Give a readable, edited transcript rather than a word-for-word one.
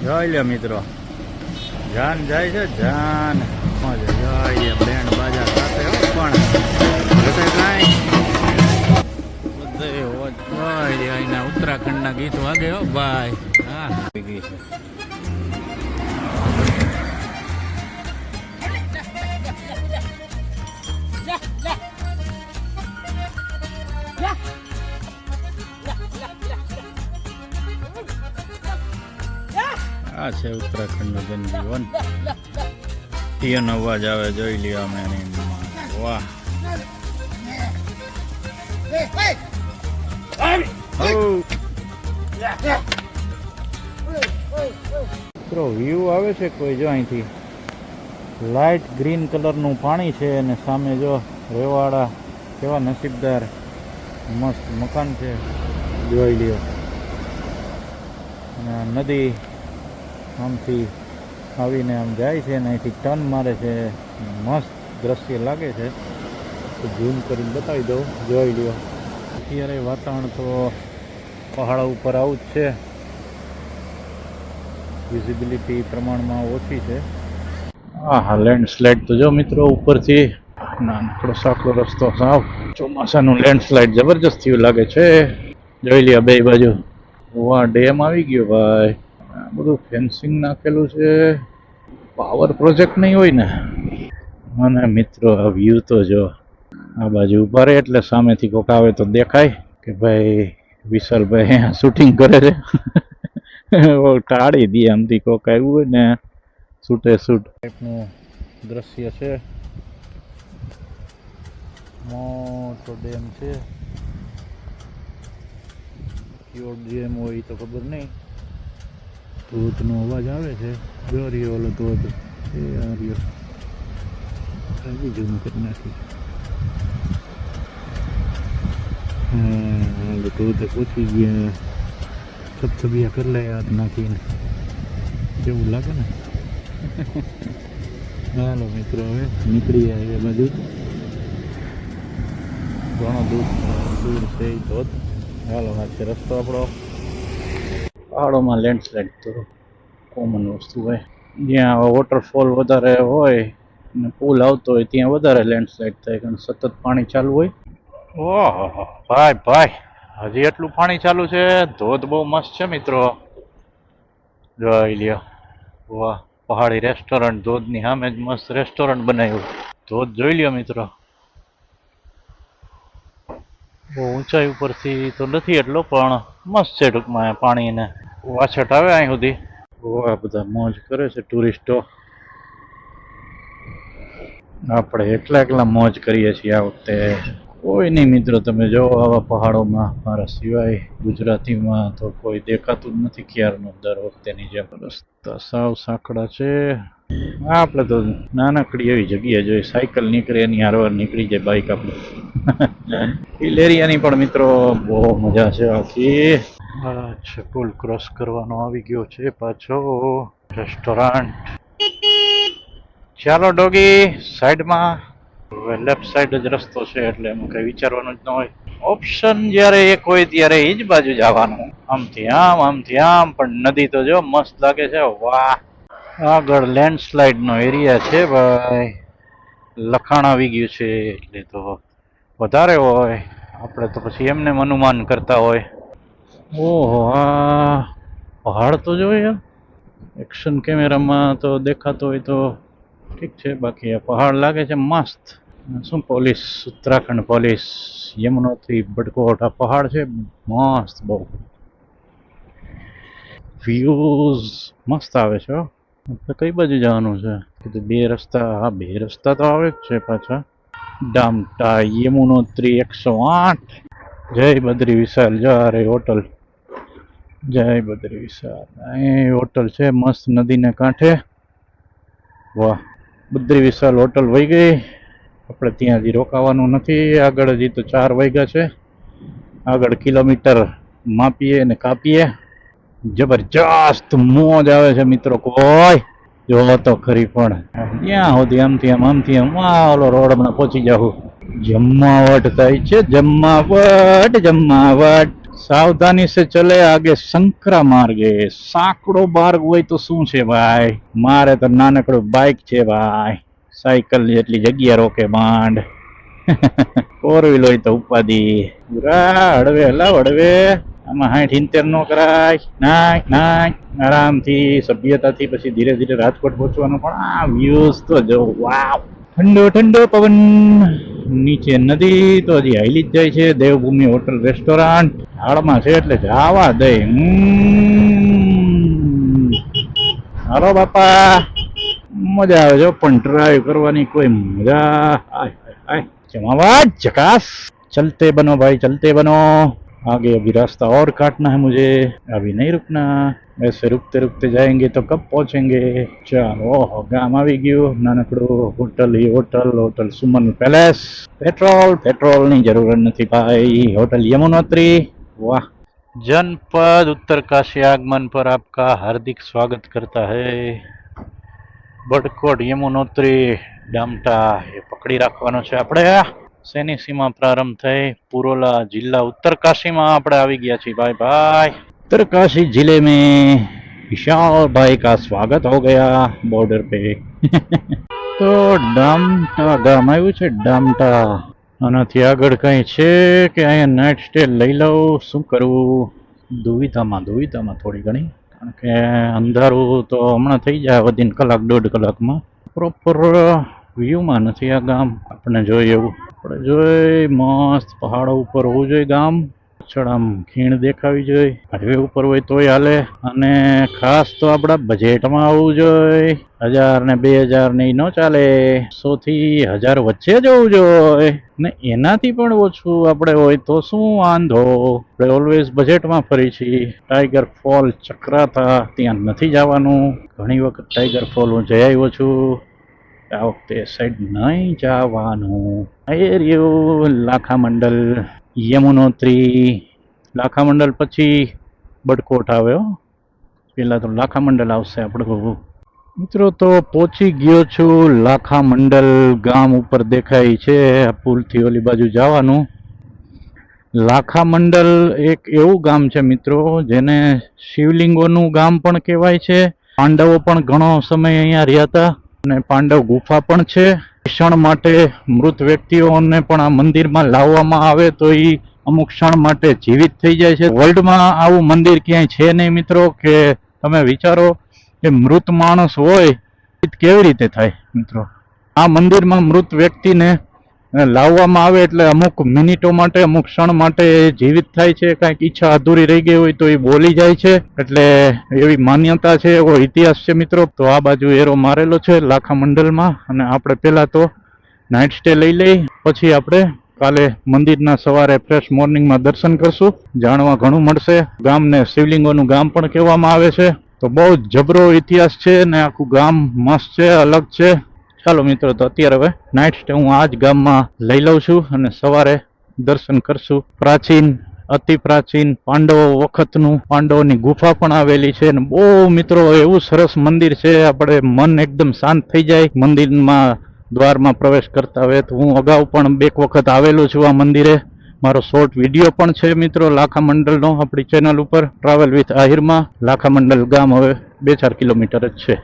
જોઈ લ્યો મિત્રો, જાન જાય છે, જાન જોઈ બેન્ડ બાજા સાથે પણ ઘટે કાંઈ બધે અહીંના ઉત્તરાખંડના ગીત વાગે હો ભાઈ. હા ગઈ છે. આ છે ઉત્તરાખંડનો જનજીવન. ટીયનો અવાજ આવે, જોઈ લ્યો અમે એની. વાહ મિત્રો વ્યૂ આવે છે કોઈ જો અહીંથી. લાઇટ ગ્રીન કલરનું પાણી છે અને સામે જો રેવાડા કેવા નસીબદાર મસ્ત મકાન છે, જોઈ લ્યો. અને નદી આમથી આવીને આમ જાય છે અને અહીંથી ટર્ન મારે છે. મસ્ત દ્રશ્ય લાગે છે, તો ઝૂમ કરીને બતાવી દઉં, જોઈ લ્યો. અત્યારે વાતાવરણ તો પહાડો ઉપર આવું જ છે, વિઝિબિલિટી પ્રમાણમાં ઓછી છે. હા લેન્ડસ્લાઇડ તો જો મિત્રો ઉપરથી નાનકડો સાંકડો રસ્તો, સાવ ચોમાસાનું લેન્ડસ્લાઇડ જબરજસ્ત થયું લાગે છે. જોઈ લ્યો બે બાજુ. વાહ ડેમ આવી ગયો ભાઈ. આ બધું ફેન્સિંગ નાખેલું છે, પાવર પ્રોજેક્ટ નહીં હોય ને. અને મિત્રો આ વ્યૂ તો જો, આ બાજુ ઉભા રહે એટલે સામેથી કોક આવે તો દેખાય કે ભાઈ વિશાલભાઈ અહીંયા શૂટિંગ કરે છે. ટાળી દે આમથી કોક આવ્યું હોય ને શૂટે શૂટ ટાઈપનું દ્રશ્ય છે. મોટો ડેમ છે, કયો ડેમ હોય તો ખબર નહીં. ધોધનો અવાજ આવે છે, જો રહ્યો ઓલો ધોધ એ આ રહ્યો. બીજું કરી નાખી. હા ધોધ પહોંચી ગયા, થપથપિયા કરી લે હાથ નાખીને, કેવું લાગે ને. હાલો મિત્રો હવે નીકળી જાય એ બાજુ. ઘણો દૂર છે એ ધોધ. હાલો આ છે રસ્તો આપણો. પહાડોમાં લેન્ડસ્લાઇડ તો કોમન વસ્તુ હોય. જ્યાં વોટરફોલ વધારે હોય અને પુલ આવતો હોય ત્યાં વધારે લેન્ડસ્લાઇડ થાય, કારણ સતત પાણી ચાલુ હોય. ઓહો ભાઈ ભાઈ, હજી એટલું પાણી ચાલુ છે. ધોધ બહુ મસ્ત છે મિત્રો, જોઈ લ્યો. વાહ, પહાડી રેસ્ટોરન્ટ ધોધની સામે જ મસ્ત રેસ્ટોરન્ટ બનાવ્યું. ધોધ જોઈ લ્યો મિત્રો. બહુ ઊંચાઈ ઉપરથી તો નથી એટલો, પણ મસ્ત છે ટૂંકમાં. પાણીને વાછટ આવે અહીં સુધી. આ બધા મોજ કરે છે ટુરિસ્ટો. આપણે એકલા મોજ કરીએ છીએ આ વખતે. કોઈ નહીં મિત્રો, તમે જો આવા પહાડોમાં મારા સિવાય ગુજરાતીમાં તો કોઈ દેખાતું જ નથી ક્યારનું, દર વખતેની જેમ. રસ્તા સાવ સાંકડા છે. આપણે તો નાનકડી એવી જગ્યા જોઈએ, સાયકલ નીકળે એની હારવાર નીકળી જાય બાઈક આપણે. હિલ એરિયાની પણ મિત્રો બહુ મજા છે આખી. અચ્છા પુલ ક્રોસ કરવાનો આવી ગયો છે પાછો રેસ્ટોરન્ટ. ચાલો ડોગી સાઈડમાં. લેફ્ટ સાઈડ જ રસ્તો છે એટલે એમાં કઈ વિચારવાનું જ ન હોય. ઓપ્શન જ્યારે એક હોય ત્યારે એ જ બાજુ જવાનું. આમથી આમ. પણ નદી તો જો મસ્ત લાગે છે. વાહ, આગળ લેન્ડસ્લાઇડ નો એરિયા છે ભાઈ. લખાણ આવી ગયું છે એટલે તો વધારે હોય. આપણે તો પછી એમને અનુમાન કરતા હોય. ઓહો, આ પહાડ તો જોઈએ. એક્શન કેમેરામાં તો દેખાતો હોય તો ઠીક છે, બાકી આ પહાડ લાગે છે મસ્ત. શું પોલીસ, ઉત્તરાખંડ પોલીસ, યમુનોત્રી બડકોટ. આ પહાડ છે મસ્ત, બહુ વ્યૂઝ મસ્ત આવે છે. આપણે કઈ બાજુ જવાનું છે? કીધું બે રસ્તા. હા બે રસ્તા તો આવે જ છે પાછા. ડામટા યમુનોત્રી 108. જય બદ્રી વિશાલ. જય હોટલ, જય બદ્રી વિશાલ. અહીં હોટલ છે મસ્ત નદીને કાંઠે. વાહ, બદ્રી વિશાલ હોટલ વહી ગઈ. આપણે ત્યાં હજી રોકાવાનું નથી. આગળ હજી તો 4 વાગ્યા છે. આગળ કિલોમીટર માપીએ અને કાપીએ. જબરજસ્ત મોજ આવે છે મિત્રો. કોઈ જો તો ખરી, પણ ત્યાં સુધી આમથી આમ ઓલો રોડ હમણાં પહોંચી જાઉં. જમાવટ થાય છે, જમાવટ. સાવધાની સે ચલે આગે સંકરા માર્ગે. સાંકડો માર્ગ હોય તો શું છે ભાઈ, મારે તો નાનકડું બાઇક છે ભાઈ, સાયકલ જેટલી જગ્યા રોકે માંડ. ફોર વ્હીલ હોય તો ઉપાધિ. પૂરા હળવે હલાવ હળવે, આમાં 60-70 નો કરાય. નાખ નાખ આરામથી સભ્યતાથી, પછી ધીરે ધીરે રાજકોટ પહોંચવાનું. પણ આ વ્યૂઝ તો જો વાવ, ઠંડો ઠંડો પવન, નીચે નદી તો હજી હાઈલી જ જાય છે. દેવભૂમિ હોટલ રેસ્ટોરન્ટ હાડમાં છે એટલે જાવા દે. હાલો બાપા, મજા આવે છે પણ ડ્રાઈવ કરવાની કોઈ મજા. जमावाट झकास. चलते बनो भाई चलते बनो, आगे अभी रास्ता और काटना है मुझे, अभी नहीं रुकना. ऐसे रुकते रुकते जाएंगे तो कब पहुंचेंगे. ચાલો ગામ આવી ગયું નાનકડું. Hotel hotel Suman palace. Petrol ની જરૂર નથી ભાઈ. હોટલ यमुनोत्री. वाह. जनपद उत्तरकाशी आगमन पर आपका हार्दिक स्वागत करता है. બડકોટ यमुनोत्री ડામટા એ પકડી રાખવાનો છે આપણે. શેની સીમા પ્રારંભ થઈ, પુરોલા જિલ્લા ઉત્તરકાશીમાં આપણે આવી ગયા છીએ ભાઈ ભાઈ. उत्तरकाशी जिले में विशाल भाई का स्वागत हो गया बॉर्डर पे. તો ડામટા ગામ આવ્યું છે. ડામટા આનાથી આગળ કઈ છે કે અહીંયા નાઇટ સ્ટે લઈ લઉં, શું કરવું? દુવિધામાં થોડી ઘણી, કારણ કે અંધારું તો હમણાં થઈ જાય વધીને કલાક દોઢ કલાકમાં. પ્રોપર વ્યૂમાં નથી આ ગામ. આપણે જોઈએ એવું આપણે જોઈ, મસ્ત પહાડો ઉપર હોવું જોઈએ ગામ. પાછળ આમ ખીણ દેખાવી જોઈએ. હાઈવે ઉપર હોય તોય હાલે. અને ખાસ તો આપણા બજેટમાં આવવું જોઈએ. 1000 ને 2000 ને ન ચાલે. 100 થી 1000 વચ્ચે જ હોવું જોઈએ. ને એનાથી પણ ઓછું આપણે હોય તો શું વાંધો. આપણે ઓલવેઝ બજેટમાં ફરી છીએ. ટાઈગર ફોલ ચક્રાતા ત્યાં નથી જવાનું. ઘણી વખત ટાઈગર ફોલ હું જઈ આવ્યો છું. આ વખતે સાઈડ નહીં જવાનું. એરિયો લાખામંડલ यमुनोत्री. લાખામંડલ પછી બડકોટ આવ્યો. પેલા તો લાખામંડલ આવશે આપણે. મિત્રો તો પહોંચી ગયો છું લાખામંડલ ગામ. ઉપર દેખાય છે આ પુલથી ઓલી બાજુ જવાનું. લાખામંડલ એક એવું ગામ છે મિત્રો જેને શિવલિંગોનું ગામ પણ કહેવાય છે. પાંડવો પણ ઘણો સમય અહીંયા રહ્યા હતા અને પાંડવ ગુફા પણ છે. ક્ષણ માટે મૃત વ્યક્તિઓને પણ આ મંદિરમાં લાવવામાં આવે તો એ અમુક ક્ષણ માટે જીવિત થઈ જાય છે. વર્લ્ડમાં આવું મંદિર ક્યાંય છે નહીં મિત્રો, કે તમે વિચારો કે મૃત માણસ હોય કેવી રીતે થાય મિત્રો. આ મંદિરમાં મૃત વ્યક્તિને લાવવામાં આવે એટલે અમુક મિનિટો માટે, અમુક ક્ષણ માટે જીવિત થાય છે. કાંઈક ઈચ્છા અધૂરી રહી ગઈ હોય તો એ બોલી જાય છે. એટલે એવી માન્યતા છે, એવો ઇતિહાસ છે મિત્રો. તો આ બાજુ એરો મારેલો છે લાખામંડલમાં. અને આપણે પહેલા તો નાઇટ સ્ટે લઈ લઈ, પછી આપણે કાલે મંદિરના સવારે ફ્રેશ મોર્નિંગમાં દર્શન કરશું. જાણવા ઘણું મળશે. ગામને શિવલિંગોનું ગામ પણ કહેવામાં આવે છે. તો બહુ જબરો ઇતિહાસ છે ને આખું ગામ મસ્ત છે, અલગ છે. ચાલો મિત્રો, તો અત્યારે હવે નાઇટ સ્ટે હું આ જ ગામમાં લઈ લઉં છું અને સવારે દર્શન કરશું. પ્રાચીન, અતિ પ્રાચીન પાંડવો વખતનું, પાંડવોની ગુફા પણ આવેલી છે. અને બહુ મિત્રો એવું સરસ મંદિર છે, આપણે મન એકદમ શાંત થઈ જાય મંદિરમાં દ્વારમાં પ્રવેશ કરતા હોય. તો હું અગાઉ પણ 2 વખત આવેલો છું આ મંદિરે. મારો શોર્ટ વિડીયો પણ છે મિત્રો લાખામંડલનો આપણી ચેનલ ઉપર, ટ્રાવેલ વિથ આહિરમાં. લાખામંડલ ગામ હવે 2-4 કિલોમીટર જ છે.